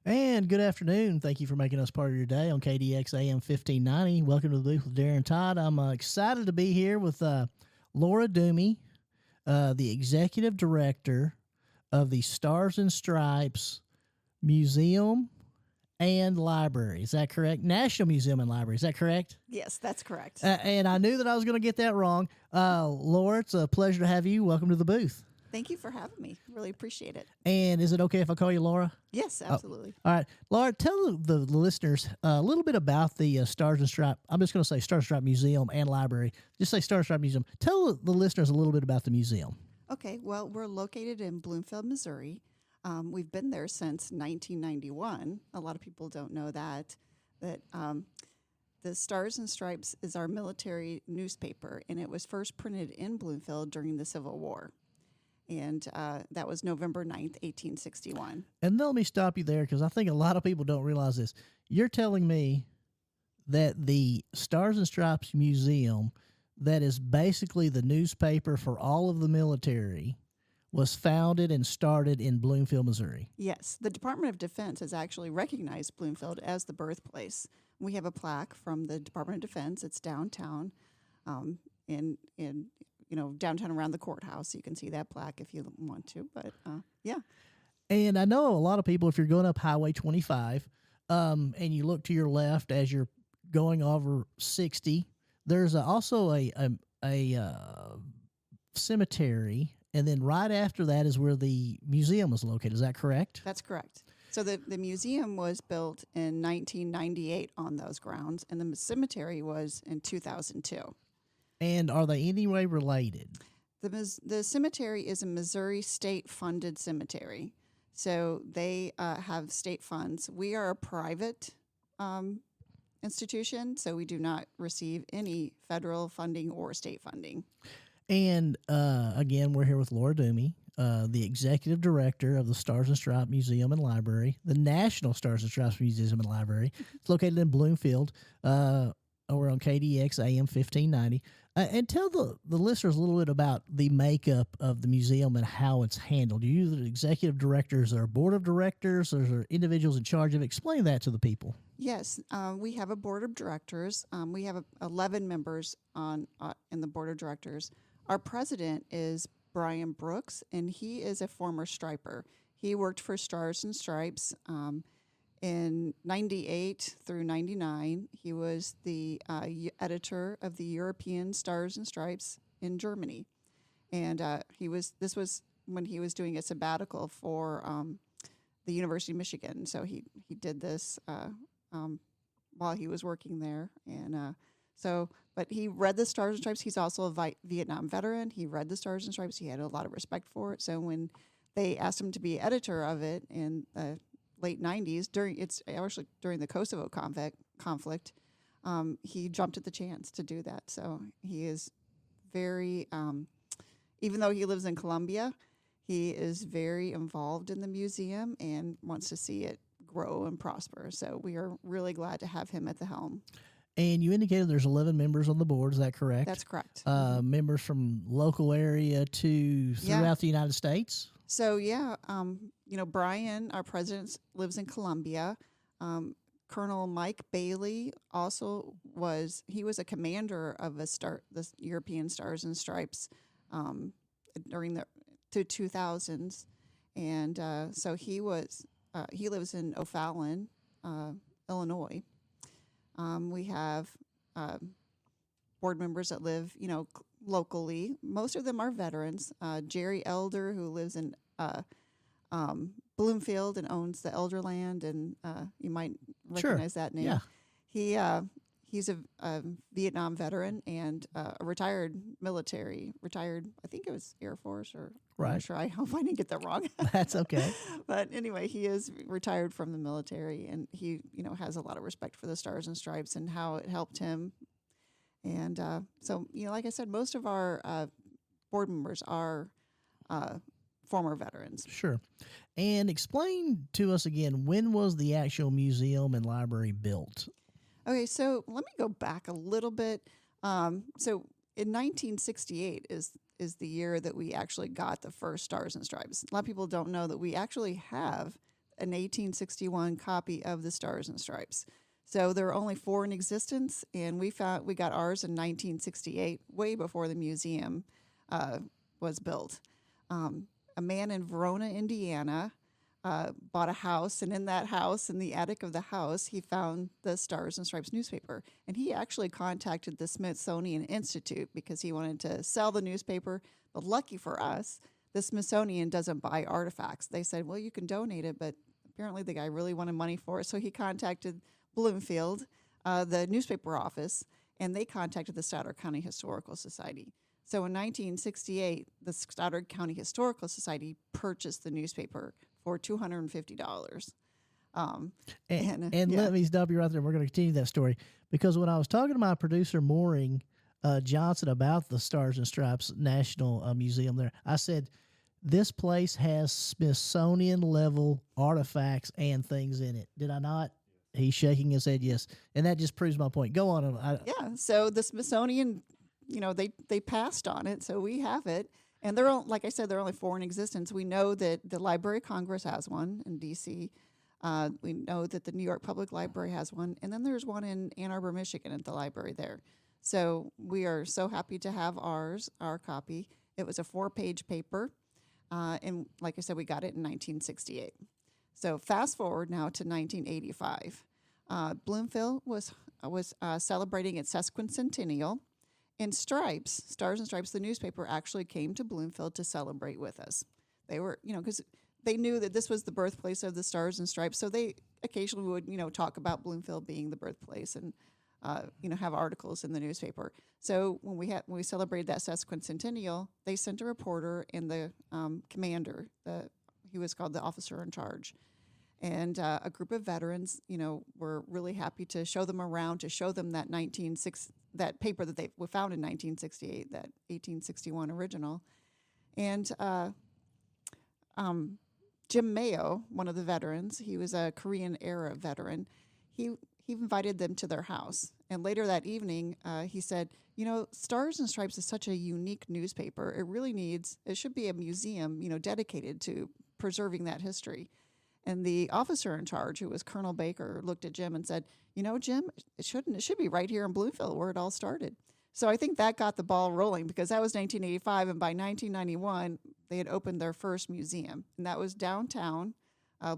And good afternoon. Thank you for making us part of your day on KDX AM 1590. Welcome to the booth with Darren Todd. I'm excited to be here with Laura Dumey, the executive director of the Stars and Stripes Museum and Library. Is that correct? National Museum and Library. Is that correct? Yes, that's correct. And I knew that I was going to get that wrong. Laura, it's a pleasure to have you. Welcome to the booth. Thank you for having me. Really appreciate it. And is it okay if I call you Laura? Yes, absolutely. All right, Laura, tell the listeners a little bit about the Stars and Stripes. I'm just going to say Stars and Stripes Museum and Library. Just say Stars and Stripes Museum. Tell the listeners a little bit about the museum. Okay, well, we're located in Bloomfield, Missouri. We've been there since 1991. A lot of people don't know that. The Stars and Stripes is our military newspaper, and it was first printed in Bloomfield during the Civil War. And that was November 9th, 1861. And let me stop you there because I think a lot of people don't realize this. You're telling me that the Stars and Stripes Museum, that is basically the newspaper for all of the military, was founded and started in Bloomfield, Missouri. Yes, the Department of Defense has actually recognized Bloomfield as the birthplace. We have a plaque from the Department of Defense. It's downtown, in downtown around the courthouse. You can see that plaque if you want to. But yeah. And I know a lot of people, if you're going up Highway 25, and you look to your left as you're going over 60, there's also a cemetery. And then right after that is where the museum is located. Is that correct? That's correct. So the museum was built in 1998 on those grounds, and the cemetery was in 2002. And are they any way related? The cemetery is a Missouri state-funded cemetery. So they have state funds. We are a private institution, so we do not receive any federal funding or state funding. And again, we're here with Laura Dumey, the executive director of the Stars and Stripes Museum and Library, the National Stars and Stripes Museum and Library. It's located in Bloomfield. We're on KDX AM 1590. And tell the listeners a little bit about the makeup of the museum and how it's handled. You the executive directors or board of directors or are individuals in charge of it? Explain that to the people. Yes, we have a board of directors. We have 11 members in the board of directors. Our president is Brian Brooks, and he is a former striper. He worked for Stars and Stripes in 98 through 99. He was the editor of the European Stars and Stripes in Germany. And this was when he was doing a sabbatical for the University of Michigan. So he did this while he was working there. And but he read the Stars and Stripes. He's also a Vietnam veteran. He read the Stars and Stripes. He had a lot of respect for it. So when they asked him to be editor of it in the late 90s, during the Kosovo conflict, he jumped at the chance to do that. So he is very, even though he lives in Colombia, he is very involved in the museum and wants to see it grow and prosper. So we are really glad to have him at the helm. And you indicated there's 11 members on the board. Is that correct? That's correct. Members from local area to throughout the United States? So, Brian, our president, lives in Colombia. Colonel Mike Bailey also was a commander of the European Stars and Stripes during the 2000s. And so he lives in O'Fallon, Illinois. We have board members that live, locally. Most of them are veterans. Jerry Elder, who lives in Bloomfield and owns the Elderland, and you might recognize that name. Yeah. He's a Vietnam veteran and a retired, I think it was Air Force or right. I'm not sure. I hope I didn't get that wrong. That's okay. But anyway, he is retired from the military, and he, has a lot of respect for the Stars and Stripes and how it helped him. And so, like I said, most of our board members are former veterans. Sure. And explain to us again, when was the actual museum and library built? Okay, so let me go back a little bit. So in 1968 is the year that we actually got the first Stars and Stripes. A lot of people don't know that we actually have an 1861 copy of the Stars and Stripes. So there are only 4 in existence, and we got ours in 1968, way before the museum was built. A man in Verona, Indiana, bought a house, and in that house, in the attic of the house, he found the Stars and Stripes newspaper. And he actually contacted the Smithsonian Institute because he wanted to sell the newspaper. But lucky for us, the Smithsonian doesn't buy artifacts. They said, well, you can donate it, but apparently the guy really wanted money for it. So he contacted Bloomfield, the newspaper office, and they contacted the Stoddard County Historical Society. So in 1968, the Stoddard County Historical Society purchased the newspaper for $250. And let me stop you right there. We're going to continue that story because when I was talking to my producer, Mooring Johnson, about the Stars and Stripes National Museum there, I said, this place has Smithsonian level artifacts and things in it. Did I not? He's shaking his head yes. And that just proves my point. Go on. Yeah. So the Smithsonian, they passed on it. So we have it. And like I said, there are only 4 in existence. We know that the Library of Congress has one in D.C. We know that the New York Public Library has one. And then there's one in Ann Arbor, Michigan at the library there. So we are so happy to have our copy. It was a 4-page paper. And like I said, we got it in 1968. So fast forward now to 1985. Bloomfield was celebrating its sesquicentennial. And Stars and Stripes, the newspaper, actually came to Bloomfield to celebrate with us. They were, because they knew that this was the birthplace of the Stars and Stripes, so they occasionally would, talk about Bloomfield being the birthplace and, have articles in the newspaper. So when we celebrated that sesquicentennial, they sent a reporter and the commander, he was called the officer in charge, and a group of veterans, were really happy to show them around, to show them that that paper that they found in 1968, that 1861 original. And Jim Mayo, one of the veterans, he was a Korean-era veteran, he invited them to their house. And later that evening, he said, Stars and Stripes is such a unique newspaper. It should be a museum, dedicated to preserving that history. And the officer in charge, who was Colonel Baker, looked at Jim and said, Jim, it should be right here in Bloomfield where it all started. So I think that got the ball rolling because that was 1985. And by 1991, they had opened their first museum. And that was downtown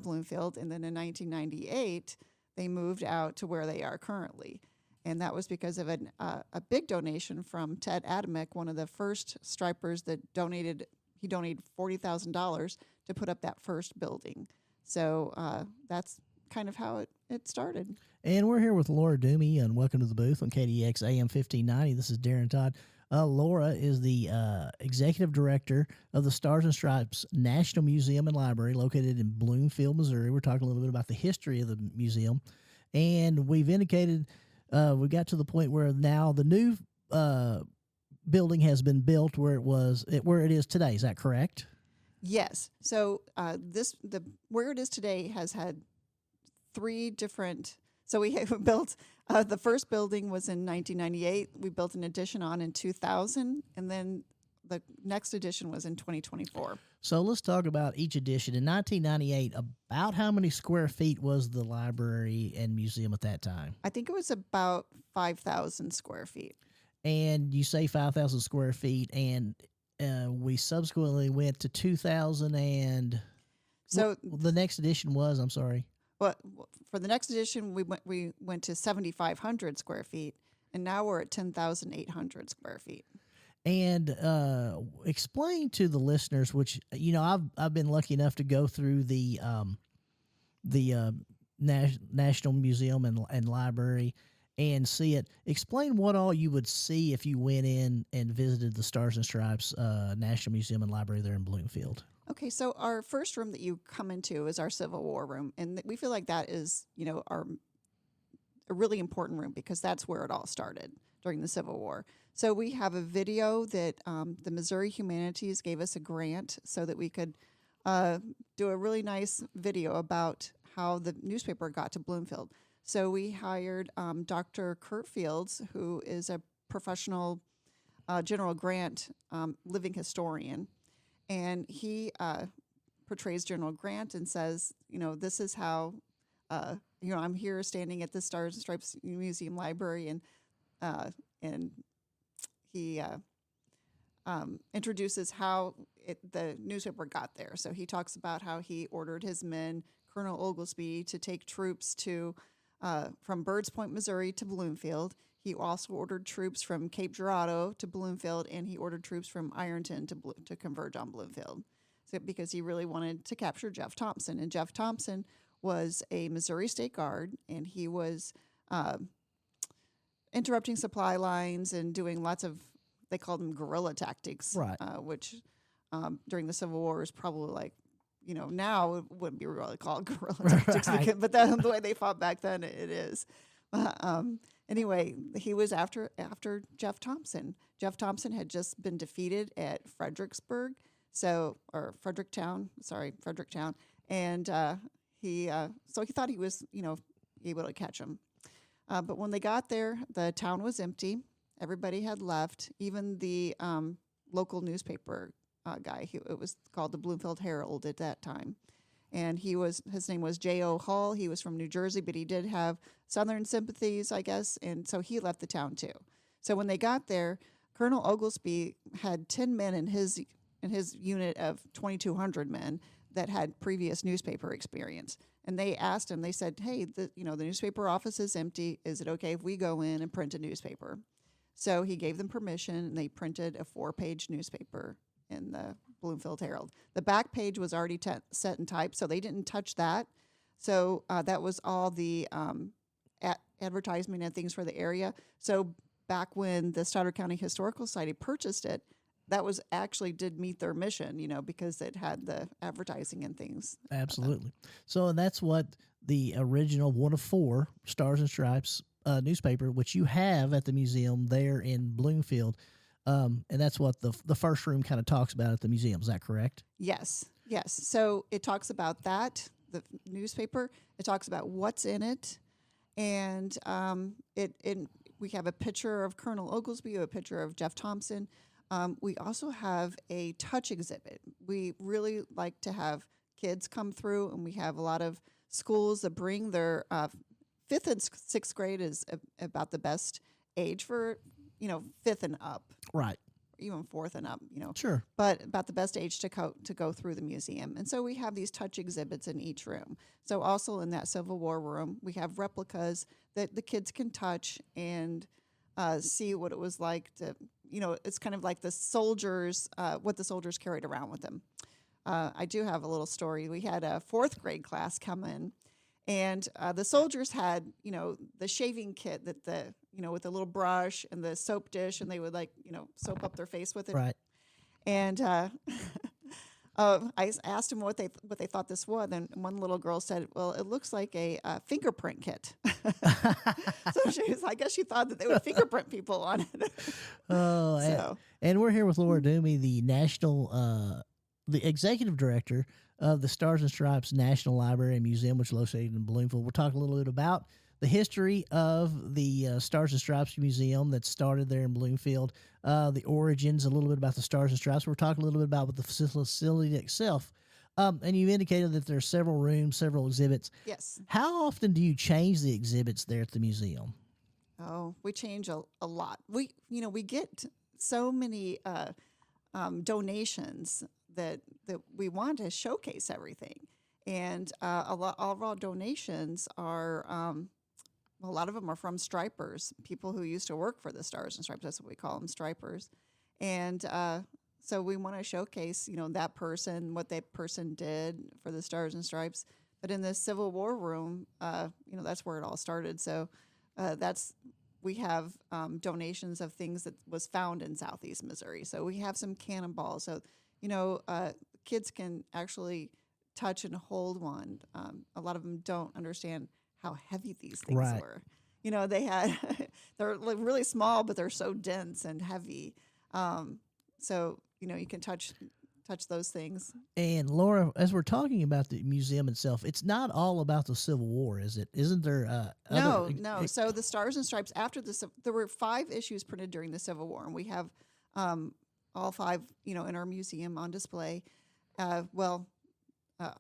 Bloomfield. And then in 1998, they moved out to where they are currently. And that was because of a big donation from Ted Adamek, one of the first stripers that donated $40,000 to put up that first building. So that's kind of how it started. And we're here with Laura Dumey, and welcome to the booth on KDX AM 1590. This is Darren Todd. Laura is the executive director of the Stars and Stripes National Museum and Library located in Bloomfield, Missouri. We're talking a little bit about the history of the museum. And we've indicated we got to the point where now the new building has been built where it is today. Is that correct? Yes. So where it is today has had 3 different. So we have built the first building was in 1998. We built an addition in 2000, and then the next addition was in 2024. So let's talk about each addition. In 1998, about how many square feet was the library and museum at that time? I think it was about 5,000 square feet. And you say 5,000 square feet, and we subsequently went to 2,000 and so the next edition was, I'm sorry. Well, for the next edition, we went to 7,500 square feet, and now we're at 10,800 square feet. And explain to the listeners, which I've been lucky enough to go through the National Museum and Library and see it. Explain what all you would see if you went in and visited the Stars and Stripes National Museum and Library there in Bloomfield. Okay, so our first room that you come into is our Civil War room, and we feel like that is, a really important room because that's where it all started during the Civil War. So we have a video that the Missouri Humanities gave us a grant so that we could do a really nice video about how the newspaper got to Bloomfield. So we hired Dr. Kurt Fields, who is a professional General Grant living historian, and he portrays General Grant and says, this is how, I'm here standing at the Stars and Stripes Museum Library, and he introduces how the newspaper got there. So he talks about how he ordered his men, Colonel Oglesby, to take troops from Birds Point, Missouri to Bloomfield. He also ordered troops from Cape Girardeau to Bloomfield, and he ordered troops from Ironton to converge on Bloomfield. So because he really wanted to capture Jeff Thompson. And Jeff Thompson was a Missouri State Guard, and he was interrupting supply lines and doing lots of, they called them guerrilla tactics, Right. Which during the Civil War is probably like, now it wouldn't be really called guerrilla tactics, Right. but the way they fought back then, it is. Anyway, he was after Jeff Thompson. Jeff Thompson had just been defeated at Fredericksburg, Fredericktown, and he thought he was able to catch him. But when they got there, the town was empty. Everybody had left. Even the local newspaper guy. It was called the Bloomfield Herald at that time. And his name was J.O. Hull. He was from New Jersey, but he did have Southern sympathies, I guess, and so he left the town too. So when they got there, Colonel Oglesby had 10 men in his unit of 2,200 men that had previous newspaper experience. And they asked him, they said, hey, the newspaper office is empty. Is it okay if we go in and print a newspaper? So he gave them permission, and they printed a 4-page newspaper in the Bloomfield Herald. The back page was already set and typed, so they didn't touch that. So that was all the advertisement and things for the area. So back when the Stoddard County Historical Society purchased it, that was actually did meet their mission, because it had the advertising and things. Absolutely. So that's what the original one of 4 Stars and Stripes newspaper, which you have at the museum there in Bloomfield. And that's what the first room kind of talks about at the museum. Is that correct? Yes. So it talks about that, the newspaper. It talks about what's in it, and we have a picture of Colonel Oglesby, a picture of Jeff Thompson. We also have a touch exhibit. We really like to have kids come through, and we have a lot of schools that bring their 5th and 6th grade is about the best age for 5th and up. Right. Even 4th and up, Sure. but about the best age to go through the museum. And so we have these touch exhibits in each room. So also in that Civil War room, we have replicas that the kids can touch and see what it was like to, it's kind of like the soldiers, what the soldiers carried around with them. I do have a little story. We had a 4th grade class come in, and the soldiers had, the shaving kit that with the little brush and the soap dish, and they would soap up their face with it. Right. And I asked them what they thought this was, and one little girl said, "Well, it looks like a fingerprint kit." So I guess she thought that they would fingerprint people on it. Oh, and we're here with Laura Dumey, the executive director of the Stars and Stripes National Library and Museum, which is located in Bloomfield. We're talking a little bit about the history of the Stars and Stripes Museum that started there in Bloomfield, the origins, a little bit about the Stars and Stripes. We're talking a little bit about the facility itself. And you indicated that there are several rooms, several exhibits. Yes. How often do you change the exhibits there at the museum? Oh, we change a lot. We get so many donations that we want to showcase everything. And a lot of our donations are, a lot of them are from stripers, people who used to work for the Stars and Stripes. That's what we call them, stripers. And so we want to showcase, that person, what that person did for the Stars and Stripes. But in the Civil War room, that's where it all started. So we have donations of things that was found in Southeast Missouri. So we have some cannonballs. So, kids can actually touch and hold one. A lot of them don't understand how heavy these things Right. were. They're really small, but they're so dense and heavy. So you can touch those things. And Laura, as we're talking about the museum itself, it's not all about the Civil War, is it? Isn't there? No. So the Stars and Stripes there were 5 issues printed during the Civil War, and we have all 5, in our museum on display.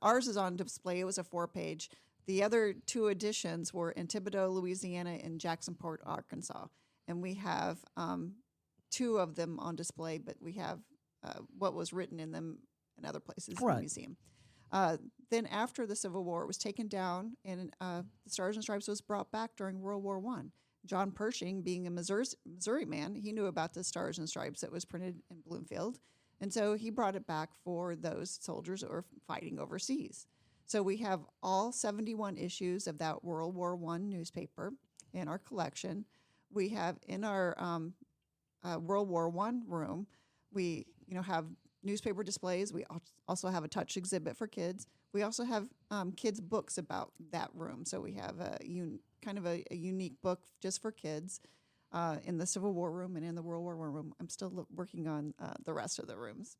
ours is on display. It was a 4-page. The other 2 editions were in Thibodaux, Louisiana, and Jacksonport, Arkansas. And we have 2 of them on display, but we have what was written in them in other places in the museum. Then after the Civil War, it was taken down, and the Stars and Stripes was brought back during World War I. John Pershing, being a Missouri man, he knew about the Stars and Stripes that was printed in Bloomfield. And so he brought it back for those soldiers that were fighting overseas. So we have all 71 issues of that World War I newspaper in our collection. We have in our World War I room, we have newspaper displays. We also have a touch exhibit for kids. We also have kids' books about that room. So we have a unique book just for kids in the Civil War room and in the World War I room. I'm still working on the rest of the rooms.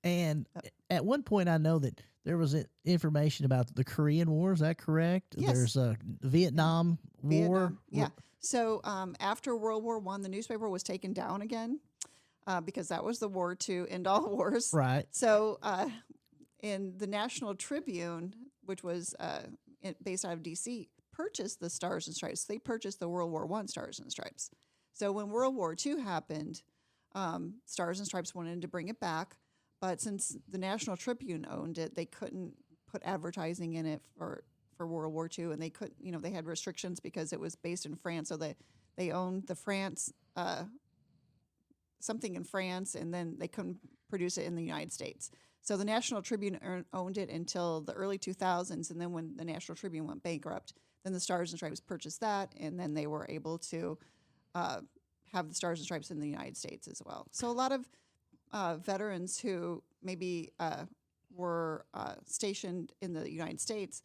And at one point, I know that there was information about the Korean War. Is that correct? Yes. There's a Vietnam War. Yeah. So after World War I, the newspaper was taken down again because that was the war to end all wars. Right. So in the National Tribune, which was based out of D.C., purchased the Stars and Stripes. They purchased the World War I Stars and Stripes. So when World War II happened, Stars and Stripes wanted to bring it back. But since the National Tribune owned it, they couldn't put advertising in it for World War II, and they couldn't, they had restrictions because it was based in France, so they owned the France, something in France, and then they couldn't produce it in the United States. So the National Tribune owned it until the early 2000s, and then when the National Tribune went bankrupt, then the Stars and Stripes purchased that, and then they were able to have the Stars and Stripes in the United States as well. So a lot of veterans who maybe were stationed in the United States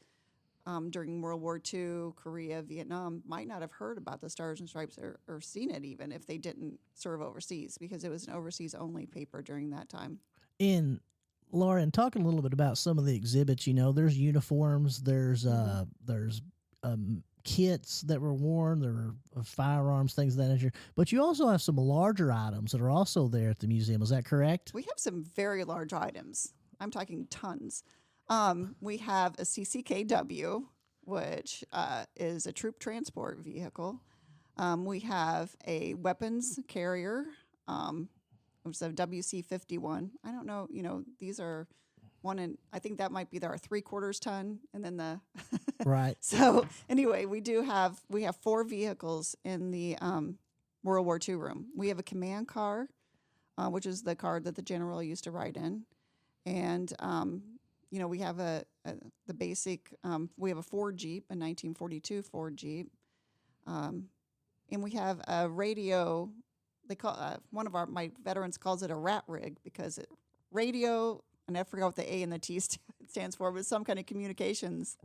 during World War II, Korea, Vietnam, might not have heard about the Stars and Stripes or seen it even if they didn't serve overseas, because it was an overseas-only paper during that time. Laura, and talking a little bit about some of the exhibits, there's uniforms, there's kits that were worn, there were firearms, things of that nature. But you also have some larger items that are also there at the museum. Is that correct? We have some very large items. I'm talking tons. We have a CCKW, which is a troop transport vehicle. We have a weapons carrier, which is a WC-51. I don't know, these are I think that might be our 3/4 ton, and then the right. So anyway, we have 4 vehicles in the World War II room. We have a command car, which is the car that the general used to ride in, and we have the basic. We have a Ford Jeep, a 1942 Ford Jeep, and we have a radio. They call my veterans calls it a rat rig because radio. And I forgot what the A and the T stands for, but some kind of communications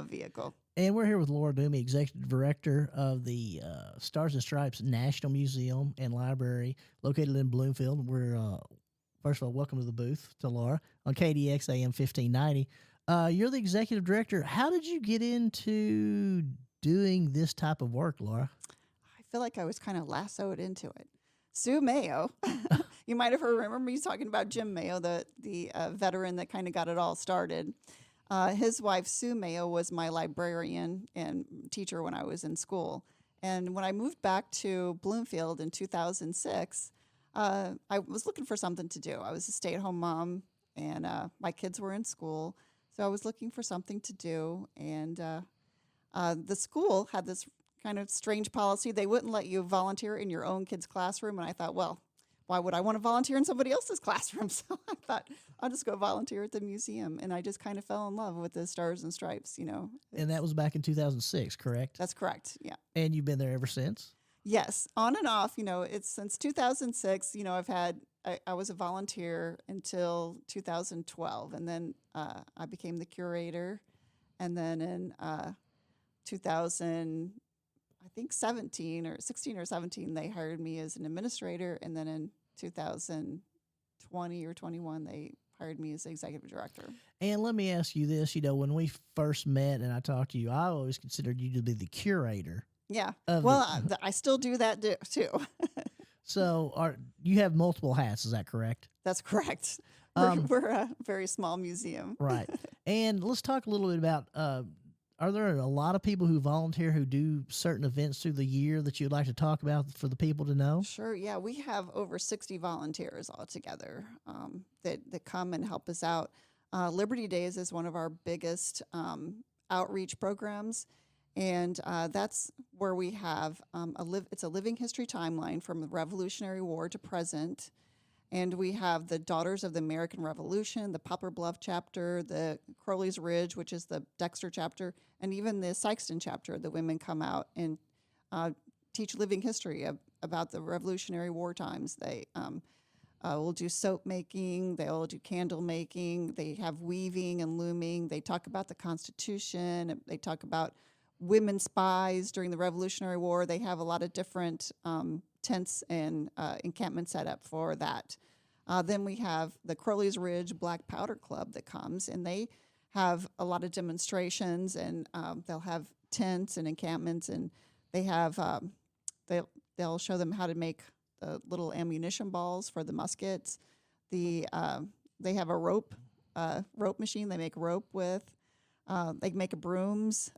vehicle. And we're here with Laura Dumey, Executive Director of the Stars and Stripes National Museum and Library, located in Bloomfield. We're, first of all, welcome to the booth to Laura on KDX AM 1590. You're the Executive Director. How did you get into doing this type of work, Laura? I feel like I was kind of lassoed into it. Sue Mayo, you might have remember me talking about Jim Mayo, the veteran that kind of got it all started. His wife, Sue Mayo, was my librarian and teacher when I was in school. And when I moved back to Bloomfield in 2006, I was looking for something to do. I was a stay-at-home mom, and my kids were in school. So I was looking for something to do. And the school had this kind of strange policy. They wouldn't let you volunteer in your own kid's classroom. And I thought, well, why would I want to volunteer in somebody else's classroom? So I thought, I'll just go volunteer at the museum. And I just kind of fell in love with the Stars and Stripes, And that was back in 2006, correct? That's correct, yeah. And you've been there ever since? Yes, on and off. It's since 2006, I was a volunteer until 2012. And then I became the curator. And then in 16 or 17, they hired me as an administrator, and then in 2020 or 21, they hired me as the executive director. And let me ask you this, when we first met and I talked to you, I always considered you to be the curator. Yeah. I still do that too. So you have multiple hats, is that correct? That's correct. We're a very small museum. Right. And let's talk a little bit about are there a lot of people who volunteer who do certain events through the year that you'd like to talk about for the people to know? Sure. Yeah, we have over 60 volunteers altogether that come and help us out. Liberty Days is one of our biggest outreach programs, and that's where we have it's a living history timeline from the Revolutionary War to present. And we have the Daughters of the American Revolution, the Poplar Bluff chapter, the Crowley's Ridge, which is the Dexter chapter, and even the Sykeston chapter. The women come out and teach living history about the Revolutionary War times. They will do soap making, they will do candle making, they have weaving and looming. They talk about the Constitution, they talk about women spies during the Revolutionary War. They have a lot of different tents and encampments set up for that. Then we have the Crowley's Ridge Black Powder Club that comes, and they have a lot of demonstrations, and they'll have tents and encampments, and they have they'll show them how to make the little ammunition balls for the muskets. They have a rope machine. They make rope with. They make brooms.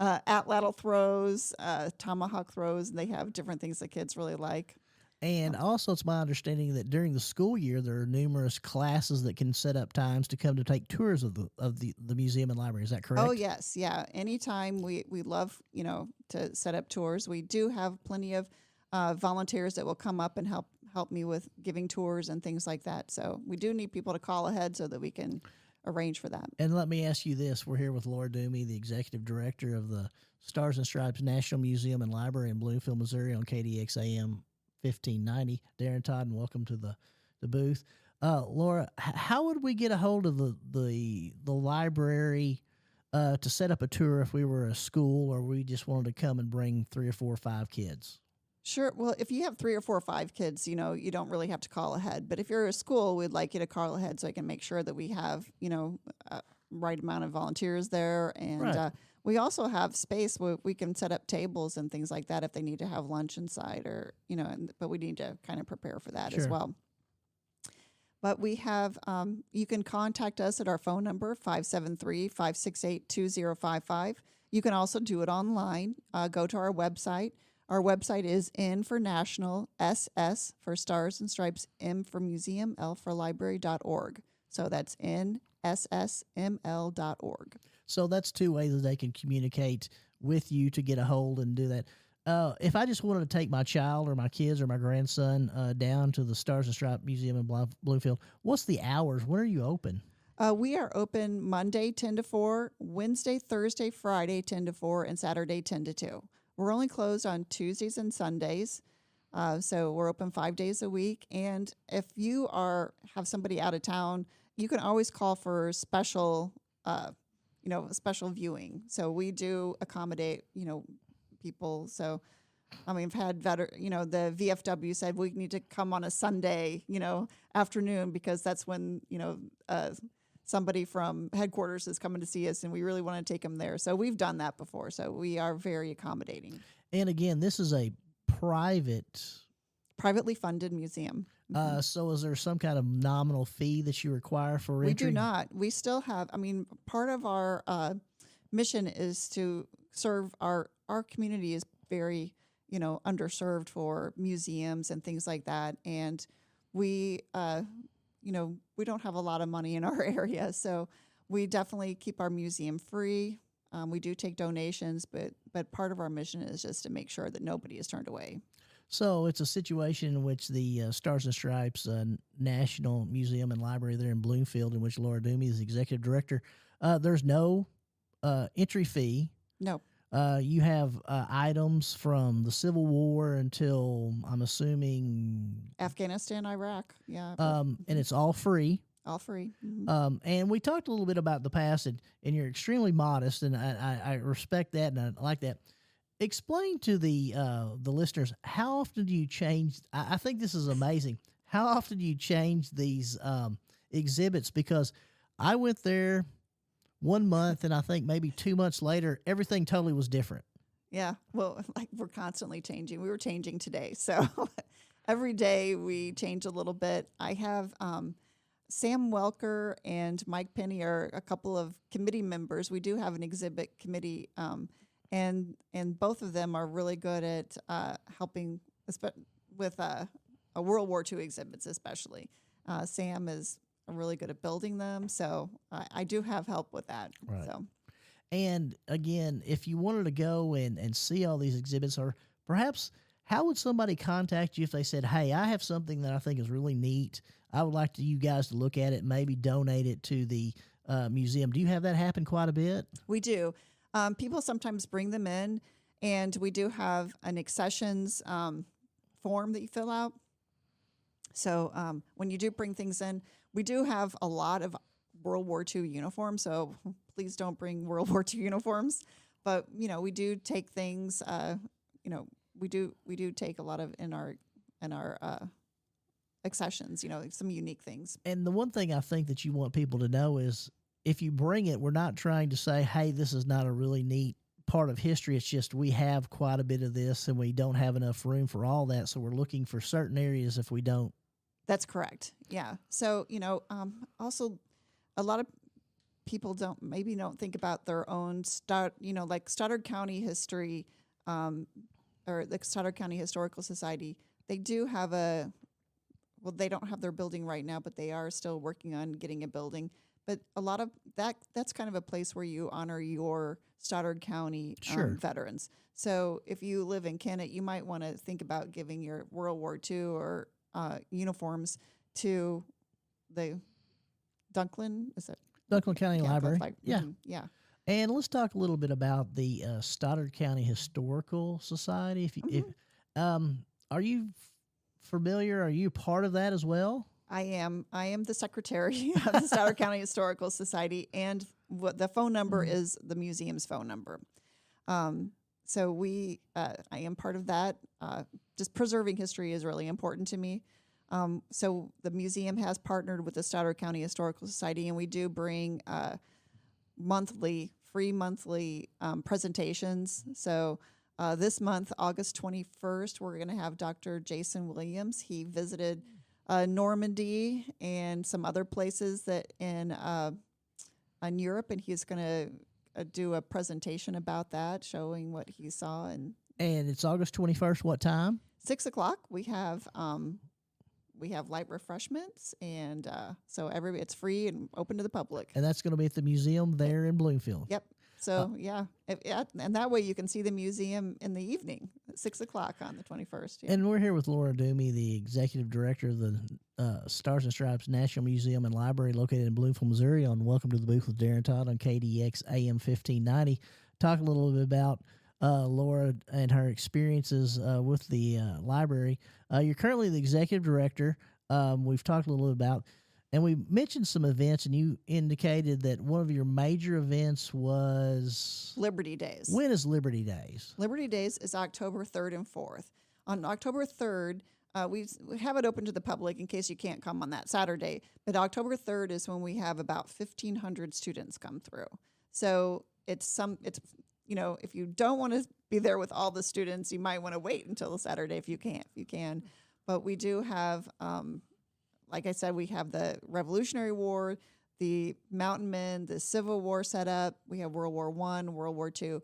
Atlatl throws, tomahawk throws, and they have different things that kids really like. And also, it's my understanding that during the school year, there are numerous classes that can set up times to come to take tours of the museum and library. Is that correct? Oh, yes. Yeah. Anytime we love, to set up tours. We do have plenty of volunteers that will come up and help me with giving tours and things like that. So we do need people to call ahead so that we can arrange for that. And let me ask you this. We're here with Laura Dumey, the executive director of the Stars and Stripes National Museum and Library in Bloomfield, Missouri on KDX AM 1590. Darren Todd, and welcome to the booth. Laura, how would we get a hold of the library to set up a tour if we were a school or we just wanted to come and bring 3 or 4 or 5 kids? Sure. Well, if you have 3 or 4 or 5 kids, you don't really have to call ahead. But if you're a school, we'd like you to call ahead so I can make sure that we have, right amount of volunteers there. And right. We also have space where we can set up tables and things like that if they need to have lunch inside or, but we need to kind of prepare for that as well. But we have, you can contact us at our phone number, 573-568-2055. You can also do it online. Go to our website. Our website is N for National, SS for Stars and Stripes, M for Museum, L for Library.org. So that's nssml.org. So that's 2 ways that they can communicate with you to get a hold and do that. If I just wanted to take my child or my kids or my grandson down to the Stars and Stripes Museum in Bloomfield, what's the hours? When are you open? We are open Monday 10 to 4, Wednesday, Thursday, Friday 10 to 4, and Saturday 10 to 2. We're only closed on Tuesdays and Sundays, so we're open 5 days a week. And if you have somebody out of town, you can always call for special viewing. So we do accommodate, people. So, we've had the VFW said we need to come on a Sunday, afternoon because that's when, somebody from headquarters is coming to see us and we really want to take them there. So we've done that before. So we are very accommodating. And again, this is a privately funded museum. So is there some kind of nominal fee that you require for entry? We do not. We still have, part of our mission is to serve our community is very, underserved for museums and things like that. And we, we don't have a lot of money in our area. So we definitely keep our museum free. We do take donations, but part of our mission is just to make sure that nobody is turned away. So it's a situation in which the Stars and Stripes National Museum and Library there in Bloomfield, in which Laura Dumey is the executive director, there's no entry fee. No. You have items from the Civil War until, I'm assuming... Afghanistan, Iraq, yeah. And it's all free. All free. Mm-hmm. And we talked a little bit about the past, and you're extremely modest, and I respect that, and I like that. Explain to the listeners, how often do you change? I think this is amazing. How often do you change these exhibits? Because I went there 1 month, and I think maybe 2 months later, everything totally was different. Yeah, well, we're constantly changing. We were changing today, so every day we change a little bit. I have Sam Welker and Mike Penny are a couple of committee members. We do have an exhibit committee, and both of them are really good at helping with World War II exhibits, especially. Sam is really good at building them, so I do have help with that. Right. So. And again, if you wanted to go and see all these exhibits, or perhaps how would somebody contact you if they said, hey, I have something that I think is really neat. I would like you guys to look at it, maybe donate it to the museum. Do you have that happen quite a bit? We do. People sometimes bring them in, and we do have an accessions form that you fill out. So when you do bring things in, we do have a lot of World War II uniforms, so please don't bring World War II uniforms. But we do take things. We do take a lot of in our accessions. Some unique things. And the one thing I think that you want people to know is if you bring it, we're not trying to say, hey, this is not a really neat part of history. It's just we have quite a bit of this, and we don't have enough room for all that. So we're looking for certain areas if we don't. That's correct. Yeah. So also. A lot of people don't think about their own like Stoddard County History, or the Stoddard County Historical Society. They do have they don't have their building right now, but they are still working on getting a building. But a lot of that's kind of a place where you honor your Stoddard County veterans. So if you live in Kennett, you might want to think about giving your World War II or uniforms to the Dunklin, is it? Dunklin County Library. Yeah. Mm-hmm. Yeah. And let's talk a little bit about the Stoddard County Historical Society. Are you familiar? Are you part of that as well? I am the secretary of the Stoddard County Historical Society, and the phone number is the museum's phone number. So I am part of that. Just preserving history is really important to me. So the museum has partnered with the Stoddard County Historical Society, and we do bring free monthly presentations. So this month, August 21st, we're going to have Dr. Jason Williams. He visited Normandy and some other places that in Europe, and he's going to do a presentation about that, showing what he saw. And it's August 21st. What time? 6:00. We have light refreshments, and so it's free and open to the public. And that's going to be at the museum there in Bloomfield. Yep. So and that way you can see the museum in the evening at 6:00 on the 21st. Yeah. And we're here with Laura Dumey, the executive director of the Stars and Stripes National Museum and Library located in Bloomfield, Missouri. On Welcome to the Booth with Darren Todd on KDX AM 1590. Talk a little bit about Laura and her experiences with the library. You're currently the executive director. We've talked a little bit about, and we mentioned some events, and you indicated that one of your major events was Liberty Days. When is Liberty Days? Liberty Days is October 3rd and 4th. On October 3rd, we have it open to the public in case you can't come on that Saturday. But October 3rd is when we have about 1,500 students come through. So it's if you don't want to be there with all the students, you might want to wait until the Saturday if you can. But we do have, like I said, we have the Revolutionary War, the Mountain Men, the Civil War set up. We have World War I, World War II,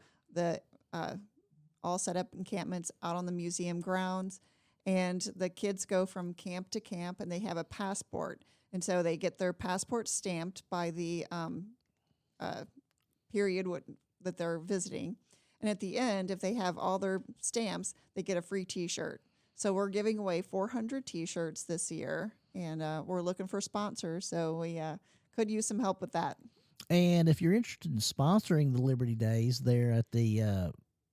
all set up encampments out on the museum grounds. And the kids go from camp to camp, and they have a passport. And so they get their passport stamped by the period that they're visiting. And at the end, if they have all their stamps, they get a free T-shirt. So we're giving away 400 T-shirts this year, and we're looking for sponsors. So we could use some help with that. And if you're interested in sponsoring the Liberty Days there at the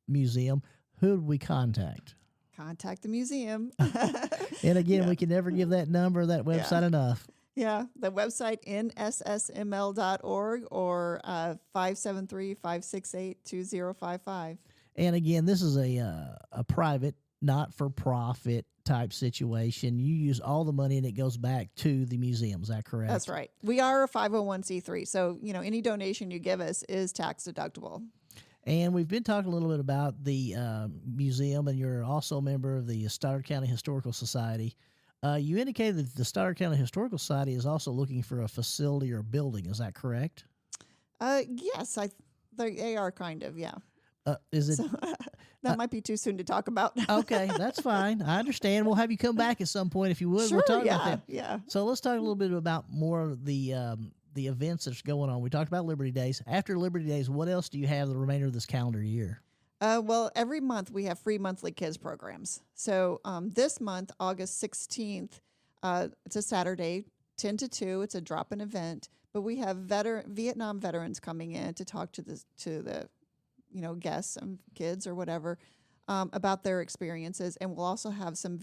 museum, who would we contact? Contact the museum. And again, we can never give that number, that website enough. Yeah, the website nssml.org or 573-568-2055. And again, this is a private, not-for-profit type situation. You use all the money and it goes back to the museum. Is that correct? That's right. We are a 501c3, so any donation you give us is tax deductible. And we've been talking a little bit about the museum, and you're also a member of the Stoddard County Historical Society. You indicated that the Stoddard County Historical Society is also looking for a facility or building. Is that correct? Yes, they are kind of, yeah. Is it So that might be too soon to talk about. okay? That's fine. I understand. We'll have you come back at some point if you would. We'll Sure, talk about yeah, that. yeah. So let's talk a little bit about more of the events that's going on. We talked about Liberty Days. After Liberty Days, what else do you have the remainder of this calendar year? Well, every month we have free monthly kids programs. So this month, August 16th, it's a Saturday, 10 to 2. It's a drop-in event, but we have Vietnam veterans coming in to talk to the guests and kids or whatever about their experiences, and we'll also have some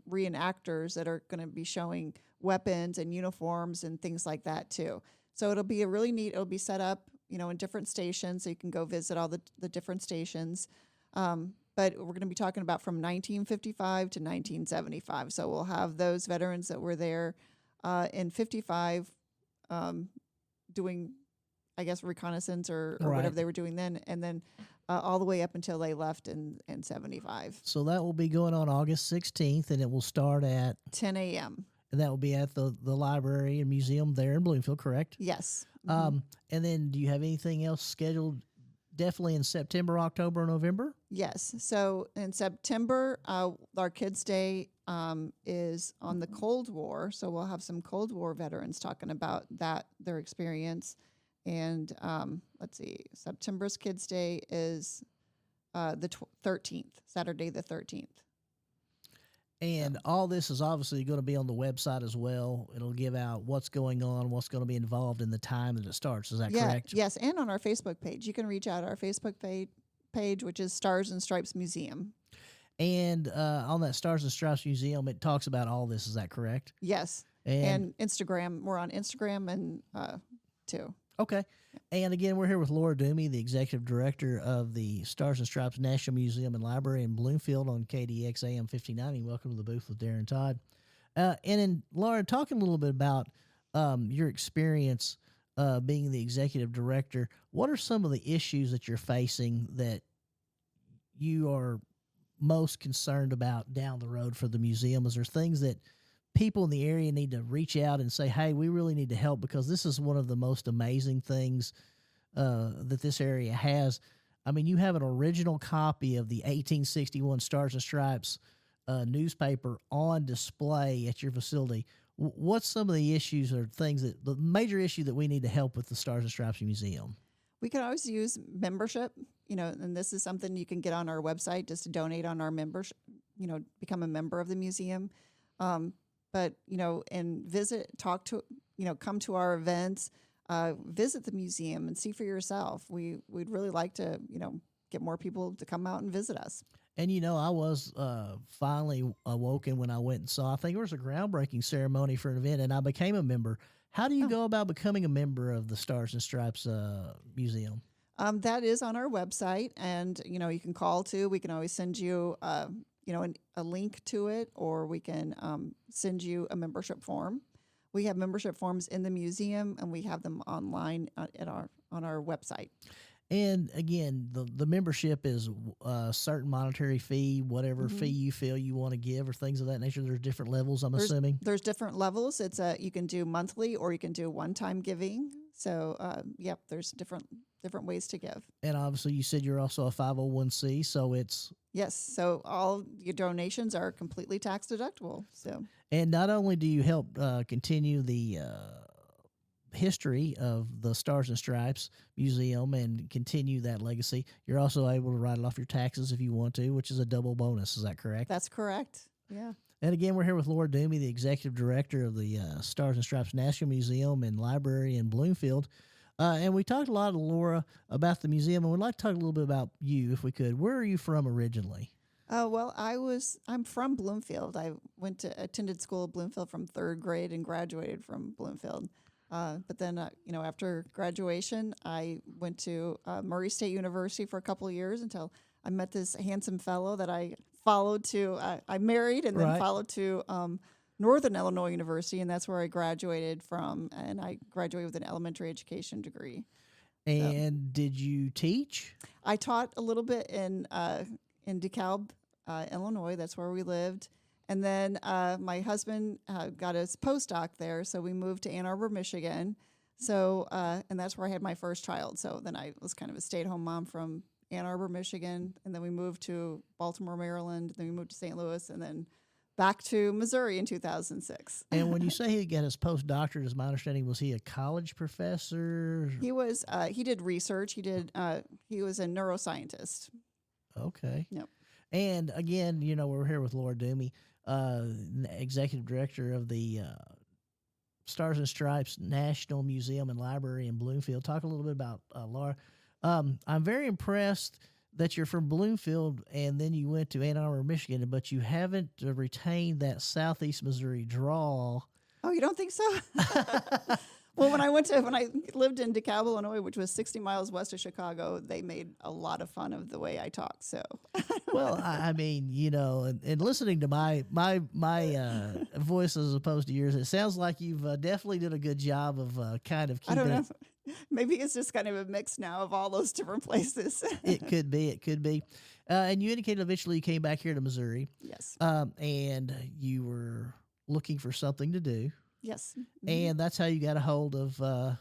reenactors that are going to be showing weapons and uniforms and things like that too. So it'll be it'll be set up, in different stations, so you can go visit all the different stations. But we're going to be talking about from 1955 to 1975. So we'll have those veterans that were there in 55 doing, I guess, reconnaissance or Right. whatever they were doing then, and then all the way up until they left in 75. So that will be going on August 16th, and it will start at 10 a.m. and that will be at the library and museum there in Bloomfield, correct? Yes. And then do you have anything else scheduled? Definitely in September, October, November. Yes. So in September, our Kids' Day is on the Cold War. So we'll have some Cold War veterans talking about their experience. And let's see, September's Kids' Day is the 13th, Saturday the 13th. And all this is obviously going to be on the website as well. It'll give out what's going on, what's going to be involved in the time that it starts. Is that correct? Yes, and on our Facebook page. You can reach out our Facebook page, which is Stars and Stripes Museum. And on that Stars and Stripes Museum, it talks about all this. Is that correct? Yes. And Instagram. We're on Instagram and too. Okay. And again, we're here with Laura Dumey, the executive director of the Stars and Stripes National Museum and Library in Bloomfield on KDX AM 1590. Welcome to the booth with Darren Todd. Laura, talking a little bit about your experience being the executive director, what are some of the issues that you're facing that you are most concerned about down the road for the museum? Is there things that people in the area need to reach out and say, hey, we really need to help because this is one of the most amazing things that this area has? I mean, you have an original copy of the 1861 Stars and Stripes newspaper on display at your facility. What's some of the issues or things the major issue that we need to help with the Stars and Stripes Museum? We can always use membership, and this is something you can get on our website just to donate on our membership, become a member of the museum. But, and visit, talk to, come to our events, visit the museum and see for yourself. We'd really like to, get more people to come out and visit us. And, I was finally awoken when I went and saw, I think it was a groundbreaking ceremony for an event, and I became a member. How do you go about becoming a member of the Stars and Stripes Museum? That is on our website, and, you can call too. We can always send you, a link to it, or we can send you a membership form. We have membership forms in the museum, and we have them online on our website. And again, the membership is a certain monetary fee, whatever fee you feel you want to give, or things of that nature. There's different levels, I'm assuming. There's different levels. It's you can do monthly, or you can do one-time giving. So, there's different ways to give. And obviously, you said you're also a 501c, so it's... Yes, so all your donations are completely tax deductible. So, and not only do you help continue the history of the Stars and Stripes Museum and continue that legacy, you're also able to write it off your taxes if you want to, which is a double bonus. Is that correct? That's correct. Yeah. And again, we're here with Laura Dumey, the executive director of the Stars and Stripes National Museum and Library in Bloomfield. And we talked a lot to Laura about the museum, and we'd like to talk a little bit about you, if we could. Where are you from originally? Well, I'm from Bloomfield. I attended school at Bloomfield from 3rd grade and graduated from Bloomfield. But then, after graduation, I went to Murray State University for a couple of years until I met this handsome fellow that I followed to, I married and then followed to Northern Illinois University, and that's where I graduated from, and I graduated with an elementary education degree. And did you teach? I taught a little bit in DeKalb, Illinois. That's where we lived. And then my husband got his postdoc there, so we moved to Ann Arbor, Michigan. So, and that's where I had my first child. So then I was kind of a stay-at-home mom from Ann Arbor, Michigan, and then we moved to Baltimore, Maryland. Then we moved to St. Louis, and then back to Missouri in 2006. And when you say he got his postdoctorate, as my understanding, was he a college professor? He was. He did research. He did. He was a neuroscientist. Okay. Yep. And again, we're here with Laura Dumey, executive director of the Stars and Stripes National Museum and Library in Bloomfield. Talk a little bit about Laura. I'm very impressed that you're from Bloomfield and then you went to Ann Arbor, Michigan, but you haven't retained that Southeast Missouri drawl. Oh, you don't think so? Well, when I lived in DeKalb, Illinois, which was 60 miles west of Chicago, they made a lot of fun of the way I talk. So, well, I mean, and listening to my voice as opposed to yours, it sounds like you've definitely done a good job of kind of keeping. I don't know. Maybe it's just kind of a mix now of all those different places. It could be. And you indicated eventually you came back here to Missouri. Yes. And you were looking for something to do. Yes. Mm-hmm. And that's how you got a hold of the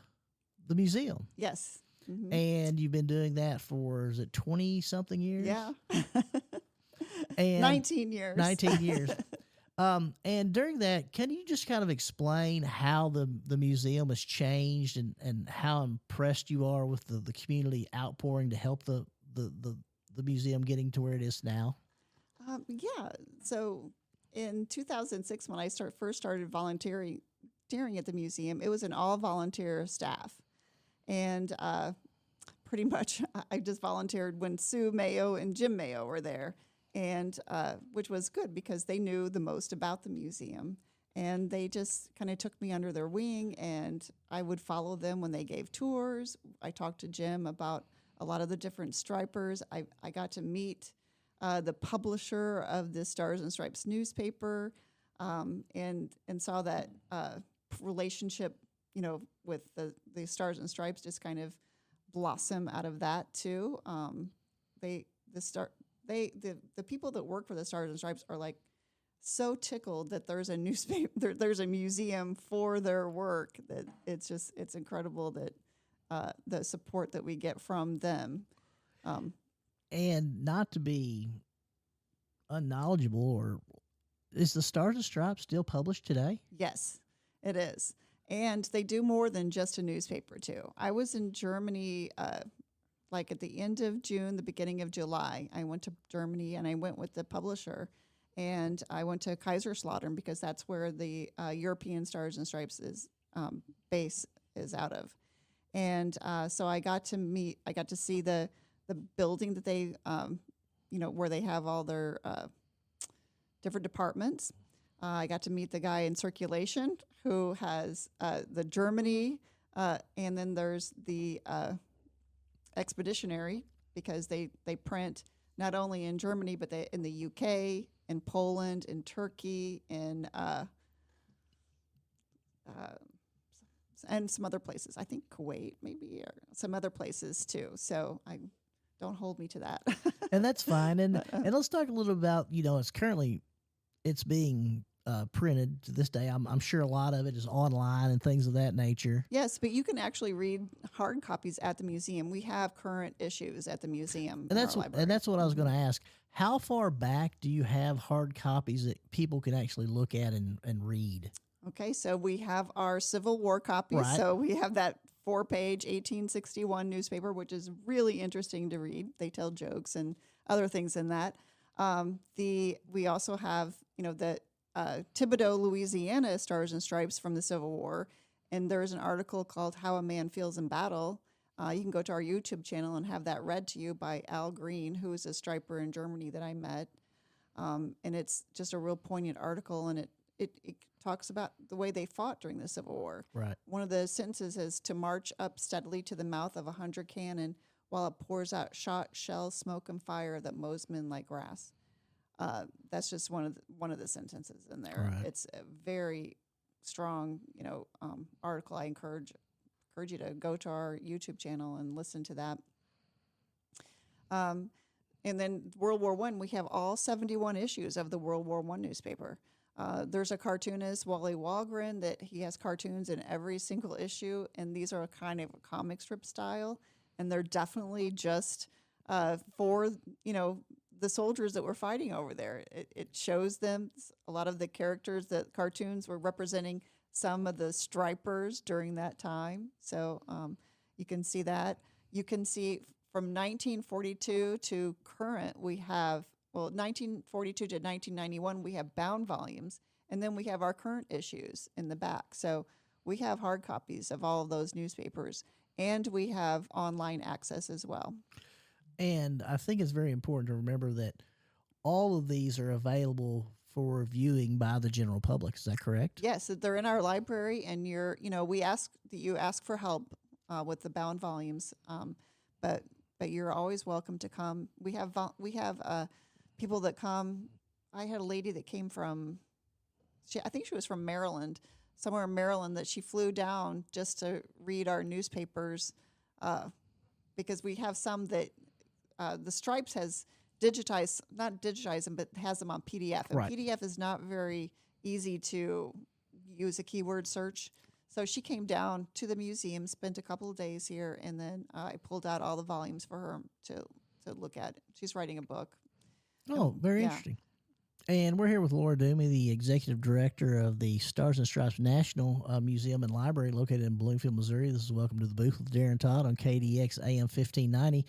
museum. Yes. Mm-hmm. And you've been doing that for, is it 20-something years? Yeah. And 19 years. 19 years. And during that, can you just kind of explain how the museum has changed and how impressed you are with the community outpouring to help the museum getting to where it is now? Yeah. So in 2006, when I first started volunteering at the museum, it was an all-volunteer staff. And pretty much I just volunteered when Sue Mayo and Jim Mayo were there, and which was good because they knew the most about the museum. And they just kind of took me under their wing, and I would follow them when they gave tours. I talked to Jim about a lot of the different stripers. I got to meet the publisher of the Stars and Stripes newspaper, and saw that relationship, with the Stars and Stripes just kind of blossom out of that too. The people that work for the Stars and Stripes are like so tickled that there's a newspaper, there's a museum for their work, that it's incredible that the support that we get from them. And not to be unknowledgeable, or is the Stars and Stripes still published today? Yes, it is. And they do more than just a newspaper, too. I was in Germany like at the end of June, the beginning of July. I went to Germany, and I went with the publisher. And I went to Kaiserslautern because that's where the European Stars and Stripes base is out of. And so I got to see the building that they, where they have all their different departments. I got to meet the guy in circulation who has the Germany, and then there's the expeditionary, because they print not only in Germany, but in the UK, in Poland, in Turkey, in and some other places. I think Kuwait, maybe, or some other places too. So don't hold me to that. And that's fine. And let's talk a little about, it's being printed to this day. I'm sure a lot of it is online and things of that nature. Yes, but you can actually read hard copies at the museum. We have current issues at the museum. And that's what I was going to ask. How far back do you have hard copies that people can actually look at and read? Okay, so we have our Civil War copies. Right. So we have that 4-page 1861 newspaper, which is really interesting to read. They tell jokes and other things in that. We also have, the Thibodaux, Louisiana Stars and Stripes from the Civil War, and there's an article called "How a Man Feels in Battle." You can go to our YouTube channel and have that read to you by Al Green, who is a striper in Germany that I met, and it's just a real poignant article, and it talks about the way they fought during the Civil War. Right. One of the sentences is to march up steadily to the mouth of 100 cannon while it pours out shot, shell, smoke, and fire that mows men like grass. That's just one of the sentences in there. Right. It's a very strong, article. I encourage you to go to our YouTube channel and listen to that. And then World War One, we have all 71 issues of the World War One newspaper. There's a cartoonist, Wally Walgren, that he has cartoons in every single issue, and these are kind of a comic strip style, and they're definitely just for the soldiers that were fighting over there. It shows them a lot of the characters that cartoons were representing some of the stripers during that time. So you can see that. You can see from 1942 to current, we have, 1942 to 1991, we have bound volumes, and then we have our current issues in the back. So we have hard copies of all of those newspapers, and we have online access as well. And I think it's very important to remember that all of these are available for viewing by the general public. Is that correct? Yes, they're in our library, and we ask that you ask for help with the bound volumes, but you're always welcome to come. We have people that come. I had a lady that came from, I think she was from Maryland, somewhere in Maryland, that she flew down just to read our newspapers, because we have some that the Stripes has not digitized them, but has them on PDF. And Right. PDF is not very easy to use a keyword search. So she came down to the museum, spent a couple of days here, and then I pulled out all the volumes for her to look at. She's writing a book. Oh, very Yeah. interesting. And we're here with Laura Dumey, the executive director of the Stars and Stripes National Museum and Library located in Bloomfield, Missouri. This is Welcome to the Booth with Darren Todd on KDX AM 1590,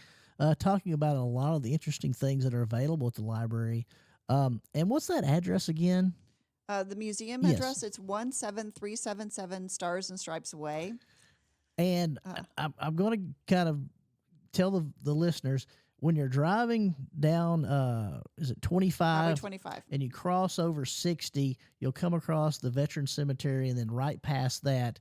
talking about a lot of the interesting things that are available at the library. And what's that address again? The museum Yes. address, it's 17377 Stars and Stripes Way. And I'm going to kind of tell the listeners, when you're driving down, is it 25? Highway 25. And you cross over 60, you'll come across the Veteran Cemetery, and then right past that,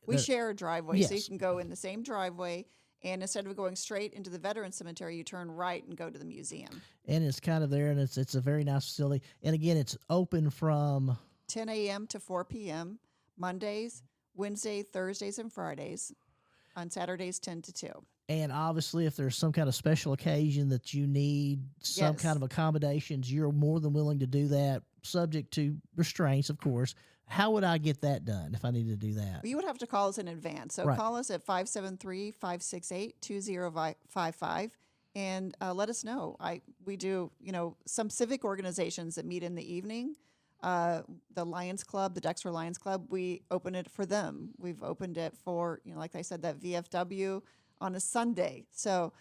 We share a driveway, so you Yes. can go in the same driveway, and instead of going straight into the Veteran Cemetery, you turn right and go to the museum. and it's kind of there, and it's a very nice facility. And again, it's open from 10 a.m. to 4 p.m. Mondays, Wednesday, Thursdays, and Fridays. On Saturdays, 10 to 2. and obviously, if there's some kind of special occasion that you need some Yes. kind of accommodations, you're more than willing to do that, subject to restraints, of course. How would I get that done if I needed to do that? You would have to call us in advance. So Right. call us at 573-568-2055 and let us know. We do, some civic organizations that meet in the evening. The Lions Club, the Dexter Lions Club, we open it for them. We've opened it for, like I said, that VFW on a Sunday. So,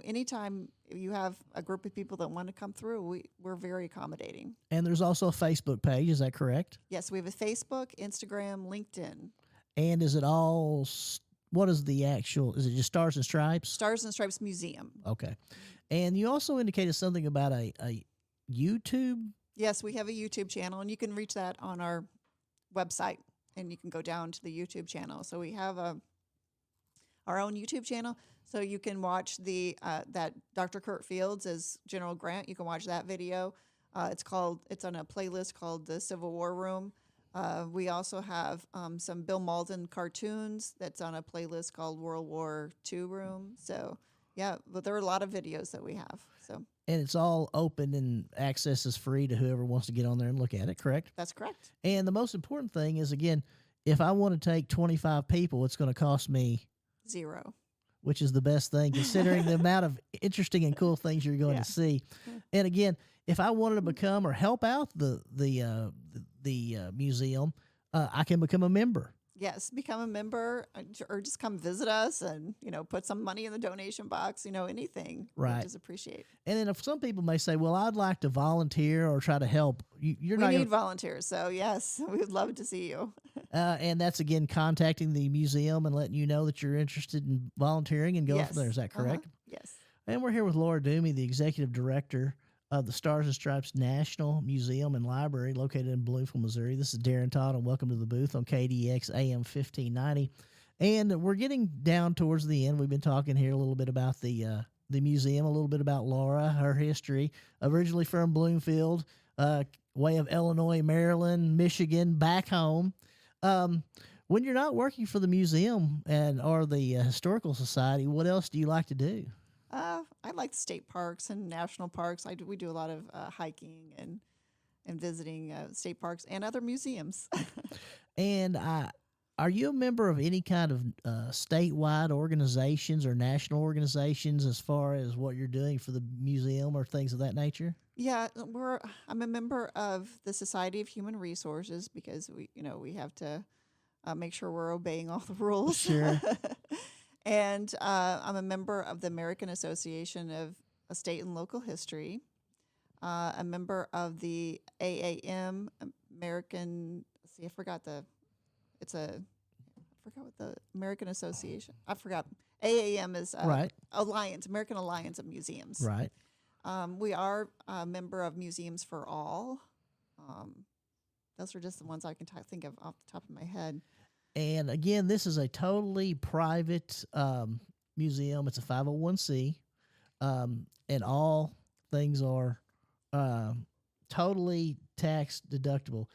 anytime you have a group of people that want to come through, we're very accommodating. And there's also a Facebook page. Is that correct? Yes, we have a Facebook, Instagram, LinkedIn. And is it all? What is the actual? Is it just Stars and Stripes? Stars and Stripes Museum. Okay. And you also indicated something about a YouTube. Yes, we have a YouTube channel, and you can reach that on our website, and you can go down to the YouTube channel. So we have our own YouTube channel, so you can watch that Dr. Kurt Fields as General Grant. You can watch that video. It's on a playlist called the Civil War Room. We also have some Bill Malden cartoons that's on a playlist called World War II Room. So yeah, but there are a lot of videos that we have. So. And it's all open and access is free to whoever wants to get on there and look at it, correct? That's correct. And the most important thing is, again, if I want to take 25 people, it's going to cost me $0. Which is the best thing considering the amount of interesting and cool things you're going to see. And again, if I wanted to become or help out the museum, I can become a member. Yes, become a member or just come visit us and, put some money in the donation box, anything. Right. We just appreciate. And then if some people may say, well, I'd like to volunteer or try to help, you're We not need gonna, volunteers. So, yes, we would love to see you. and that's, again, contacting the museum and letting you know that you're interested in volunteering and going from there. Is that correct? Yes. And we're here with Laura Dumey, the executive director of the Stars and Stripes National Museum and Library located in Bloomfield, Missouri. This is Darren Todd, and welcome to the booth on KDX AM 1590. And we're getting down towards the end. We've been talking here a little bit about the museum, a little bit about Laura, her history, originally from Bloomfield, way of Illinois, Maryland, Michigan, back home. When you're not working for the museum or the Historical Society, what else do you like to do? I like the state parks and national parks. We do a lot of hiking and visiting state parks and other museums. And are you a member of any kind of statewide organizations or national organizations as far as what you're doing for the museum or things of that nature? Yeah, I'm a member of the Society of Human Resources because we have to make sure we're obeying all the rules. Sure. And I'm a member of the American Association of State and Local History. A member of the AAM, American. See, I forgot what the American Association. I forgot. AAM is Right. Alliance, American Alliance of Museums. Right. We are a member of Museums for All. Those are just the ones I can think of off the top of my head. And again, this is a totally private museum. It's a 501c, and all things are totally tax deductible.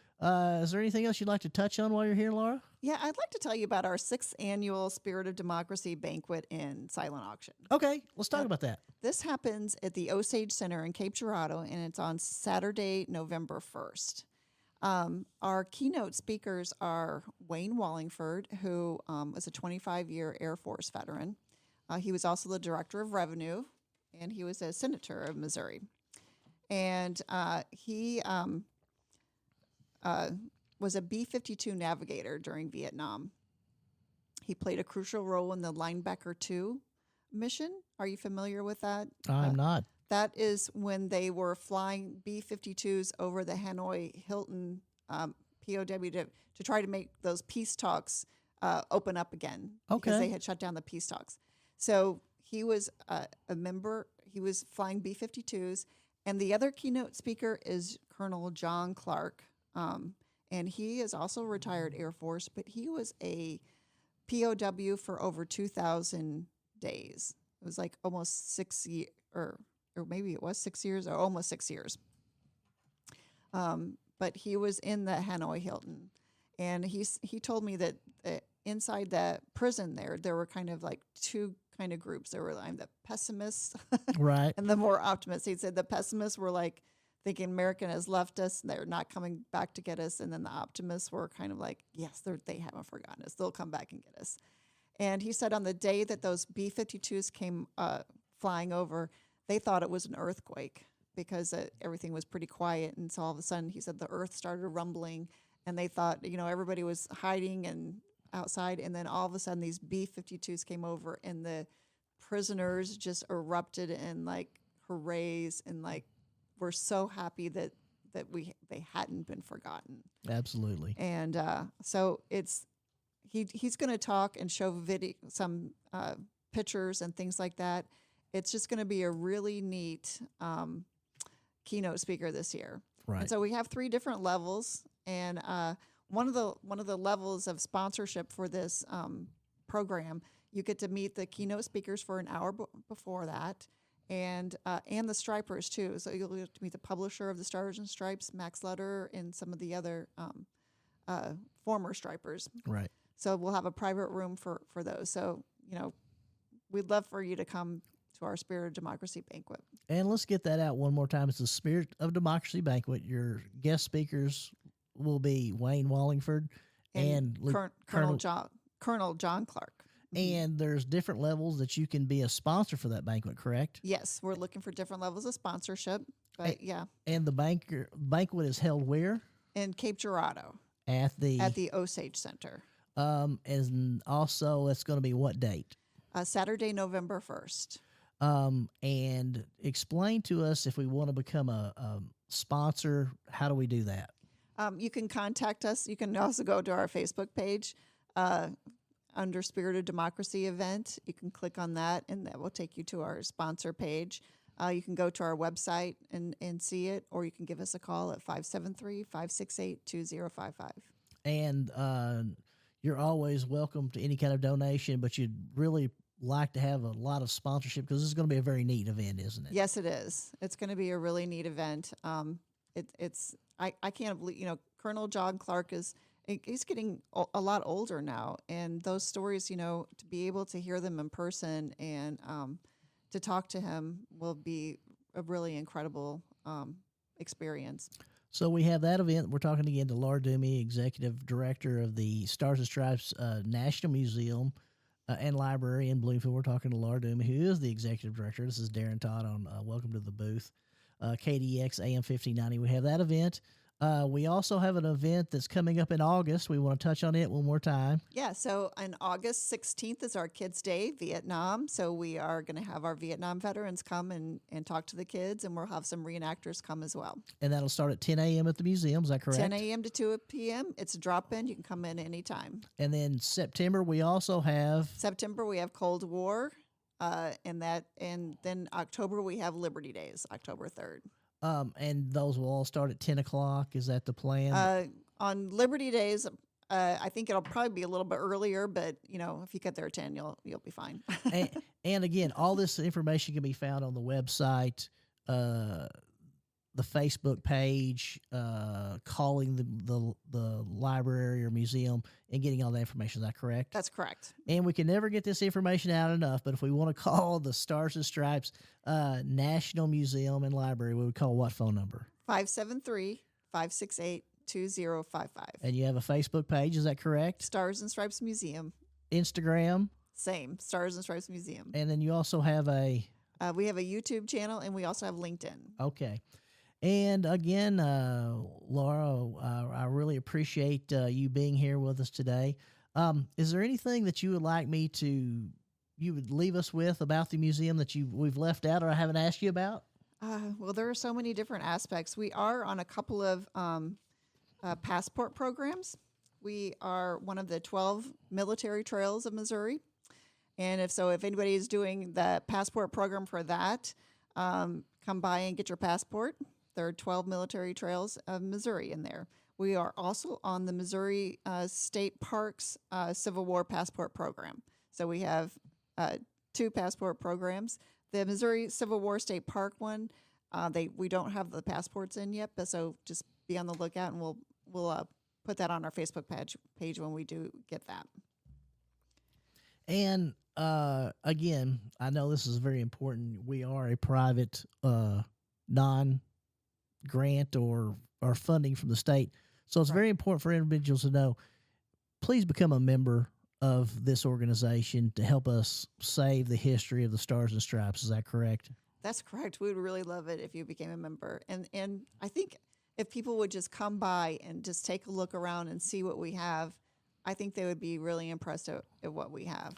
Is there anything else you'd like to touch on while you're here, Laura? Yeah, I'd like to tell you about our 6th annual Spirit of Democracy banquet in silent auction. Okay, let's talk about that. This happens at the Osage Center in Cape Girardeau, and it's on Saturday, November 1st. Our keynote speakers are Wayne Wallingford, who is a 25-year Air Force veteran. He was also the Director of Revenue, and he was a senator of Missouri. And he was a B-52 navigator during Vietnam. He played a crucial role in the Linebacker 2 mission. Are you familiar with that? I'm not. That is when they were flying B-52s over the Hanoi Hilton POW to try to make those peace talks open up again. Okay. Because they had shut down the peace talks. So he was a member. He was flying B-52s. And the other keynote speaker is Colonel John Clark. And he is also retired Air Force, but he was a POW for over 2,000 days. It was like almost 6 years, or maybe it was 6 years, or almost 6 years. But he was in the Hanoi Hilton, and he told me that inside that prison there were kind of like two kind of groups. There were like the pessimists, Right. and the more optimists. He said the pessimists were like thinking America has left us, and they're not coming back to get us, and then the optimists were kind of like, yes, they haven't forgotten us. They'll come back and get us. And he said on the day that those B-52s came flying over, they thought it was an earthquake because everything was pretty quiet. And so all of a sudden, he said the earth started rumbling, and they thought, everybody was hiding and outside. And then all of a sudden, these B-52s came over, and the prisoners just erupted in like hoorays and like were so happy that they hadn't been forgotten. Absolutely. And so he's going to talk and show some pictures and things like that. It's just going to be a really neat keynote speaker this year. Right. And so we have 3 different levels, and one of the levels of sponsorship for this program, you get to meet the keynote speakers for an hour before that, and the stripers too. So you'll get to meet the publisher of the Stars and Stripes, Max Lutter, and some of the other former stripers. Right. So we'll have a private room for those. So, we'd love for you to come to our Spirit of Democracy banquet. And let's get that out one more time. It's the Spirit of Democracy banquet. Your guest speakers will be Wayne Wallingford and Colonel John Clark. And there's different levels that you can be a sponsor for that banquet, correct? Yes, we're looking for different levels of sponsorship. But yeah. And the banquet is held where? In Cape Girardeau. At the Osage Center. And also it's going to be what date? Saturday, November 1st. And explain to us, if we want to become a sponsor, how do we do that? You can contact us. You can also go to our Facebook page under Spirit of Democracy event. You can click on that, and that will take you to our sponsor page. You can go to our website and see it, or you can give us a call at 573-568-2055. And you're always welcome to any kind of donation, but you'd really like to have a lot of sponsorship because this is going to be a very neat event, isn't it? Yes, it is. It's going to be a really neat event. I can't believe, Colonel John Clark he's getting a lot older now, and those stories, to be able to hear them in person and to talk to him will be a really incredible experience. So we have that event. We're talking again to Laura Dumey, Executive Director of the Stars and Stripes National Museum and Library in Bloomfield. We're talking to Laura Dumey, who is the Executive Director. This is Darren Todd on Welcome to the Booth, KDX AM 1590. We have that event. We also have an event that's coming up in August. We want to touch on it one more time. Yeah, so on August 16th is our Kids' Day, Vietnam. So we are going to have our Vietnam veterans come and talk to the kids, and we'll have some reenactors come as well. And that'll start at 10 a.m. at the museum. Is that correct? 10 a.m. to 2 p.m. It's a drop-in. You can come in anytime. And then September, we also have... September, we have Cold War. And then October, we have Liberty Days, October 3rd. And those will all start at 10 o'clock. Is that the plan? On Liberty Days, I think it'll probably be a little bit earlier, but if you get there at 10, you'll be fine. and again, all this information can be found on the website, the Facebook page, calling the library or museum and getting all that information. Is that correct? That's correct. And we can never get this information out enough, but if we want to call the Stars and Stripes National Museum and Library, we would call what phone number? 573-568-2055. And you have a Facebook page, is that correct? Stars and Stripes Museum. Instagram? Same, Stars and Stripes Museum. And then you also have we have a YouTube channel, and we also have LinkedIn. Okay. And again, Laura, I really appreciate you being here with us today. Is there anything that you would like you would leave us with about the museum that we've left out or I haven't asked you about? Well, there are so many different aspects. We are on a couple of passport programs. We are one of the 12 military trails of Missouri. And if anybody is doing the passport program for that, come by and get your passport. There are 12 military trails of Missouri in there. We are also on the Missouri State Parks Civil War passport program. So we have 2 passport programs. The Missouri Civil War State Park one, we don't have the passports in yet, but so just be on the lookout, and we'll put that on our Facebook page when we do get that. And again, I know this is very important. We are a private, non-grant or funding from the state. So it's very important for individuals to know, please become a member of this organization to help us save the history of the Stars and Stripes. Is that correct? That's correct. We would really love it if you became a member. And I think if people would just come by and just take a look around and see what we have, I think they would be really impressed at what we have.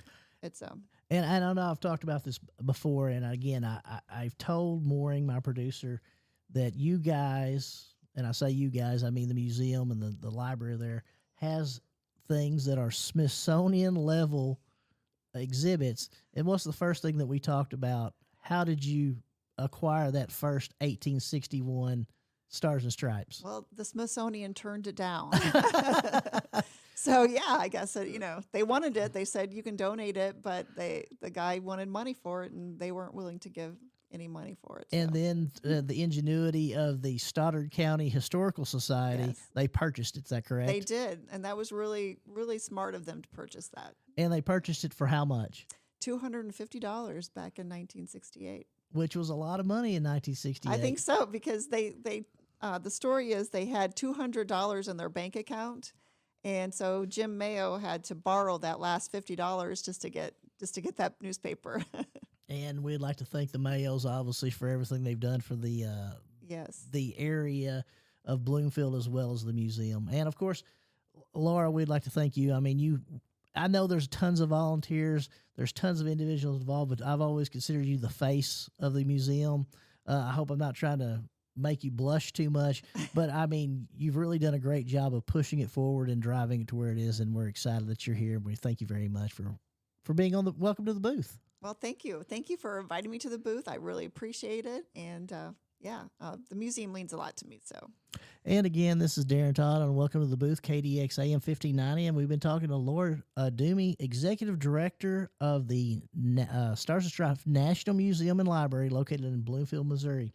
And I know I've talked about this before, and again, I've told Mooring, my producer, that you guys, and I say you guys, I mean the museum and the library there, has things that are Smithsonian level exhibits. And what's the first thing that we talked about? How did you acquire that first 1861 Stars and Stripes? Well, the Smithsonian turned it down. So yeah, I guess they wanted it. They said you can donate it, but the guy wanted money for it, and they weren't willing to give any money for it. So. And then the ingenuity of the Stoddard County Historical Society, yes. They purchased it. Is that correct? They did, and that was really, really smart of them to purchase that. And they purchased it for how much? $250 back in 1968. Which was a lot of money in 1968. I think so, because they the story is they had $200 in their bank account, and so Jim Mayo had to borrow that last $50 just to get that newspaper. And we'd like to thank the Mayos, obviously, for everything they've done for the the area of Bloomfield as well as the museum. And of course, Laura, we'd like to thank you. I mean, I know there's tons of volunteers, there's tons of individuals involved, but I've always considered you the face of the museum. I hope I'm not trying to make you blush too much, but I mean, you've really done a great job of pushing it forward and driving it to where it is, and we're excited that you're here. We thank you very much for being on the Welcome to the Booth. Well, thank you. Thank you for inviting me to the booth. I really appreciate it. And the museum means a lot to me. So. And again, this is Darren Todd on Welcome to the Booth, KDX AM 1590. And we've been talking to Laura Dumey, Executive Director of the Stars and Stripes National Museum and Library located in Bloomfield, Missouri.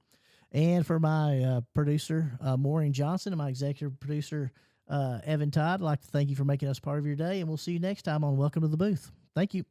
And for my producer, Maureen Johnson, and my executive producer, Evan Todd, I'd like to thank you for making us part of your day. And we'll see you next time on Welcome to the Booth. Thank you.